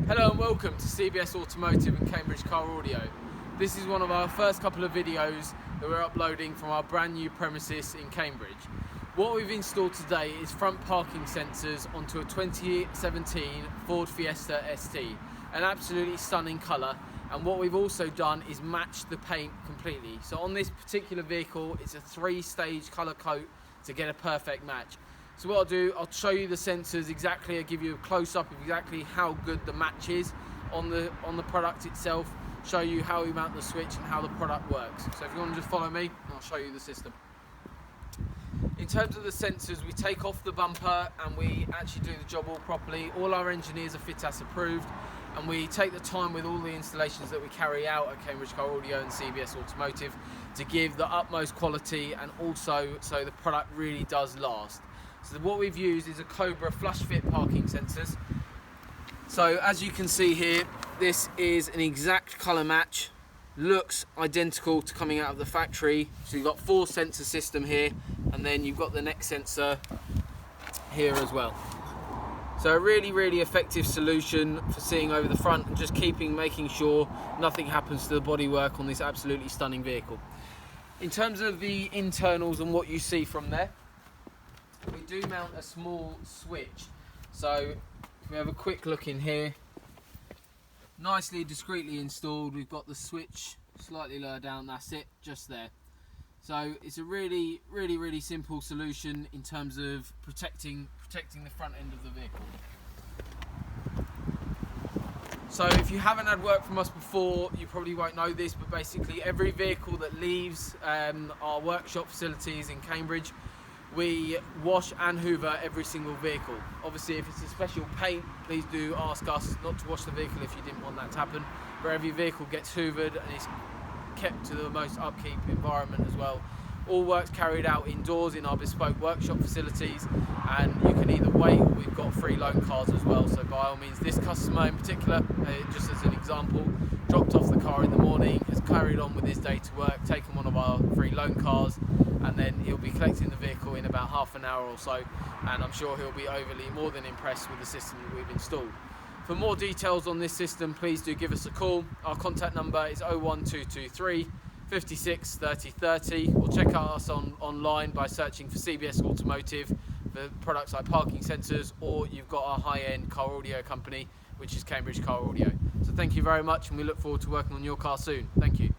Hello and welcome to CBS Automotive and Cambridge Car Audio. This is one of our first couple of videos that we're uploading from our brand new premises in Cambridge. What we've installed today is front parking sensors onto a 2017 Ford Fiesta ST, an absolutely stunning colour, and what we've also done is match the paint completely. So on this particular vehicle it's a 3-stage colour coat to get a perfect match. So what I'll do, I'll show you the sensors exactly, I'll give you a close-up of exactly how good the match is on the product itself, show you how we mount the switch and how the product works. So if you want to just follow me, I'll show you the system. In terms of the sensors, we take off the bumper and we actually do the job all properly. All our engineers are FITAS approved, and we take the time with all the installations that we carry out at Cambridge Car Audio and CBS Automotive to give the utmost quality, and also so the product really does last. So what we've used is a Cobra flush fit parking sensors. So as you can see here, this is an exact colour match, looks identical to coming out of the factory. So you've got 4 sensor system here, and then you've got the next sensor here as well. So a really effective solution for seeing over the front and just making sure nothing happens to the bodywork on this absolutely stunning vehicle. In terms of the internals and what you see from there, we do mount a small switch. So if we have a quick look in here, nicely discreetly installed. We've got the switch slightly lower down, that's it, just there. So it's a really simple solution in terms of protecting the front end of the vehicle. So if you haven't had work from us before, you probably won't know this, but basically every vehicle that leaves our workshop facilities in Cambridge, we wash and hoover every single vehicle. Obviously if it's a special paint, please do ask us not to wash the vehicle if you didn't want that to happen, but every vehicle gets hoovered and is kept to the most upkeep environment as well. All work's carried out indoors in our bespoke workshop facilities, and you can either wait, or we've got free loan cars as well. So by all means, this customer in particular, just as an example, dropped off the car in the morning, has carried on with his day to work, taken one of our free loan cars, and then he'll be collecting the vehicle in about half an hour or so, and I'm sure he'll be more than impressed with the system that we've installed. For more details on this system, please do give us a call. Our contact number is 01223 56 30 30, or check out us online by searching for CBS Automotive for products like parking sensors, or you've got our high-end car audio company, which is Cambridge Car Audio. So thank you very much, and we look forward to working on your car soon. Thank you.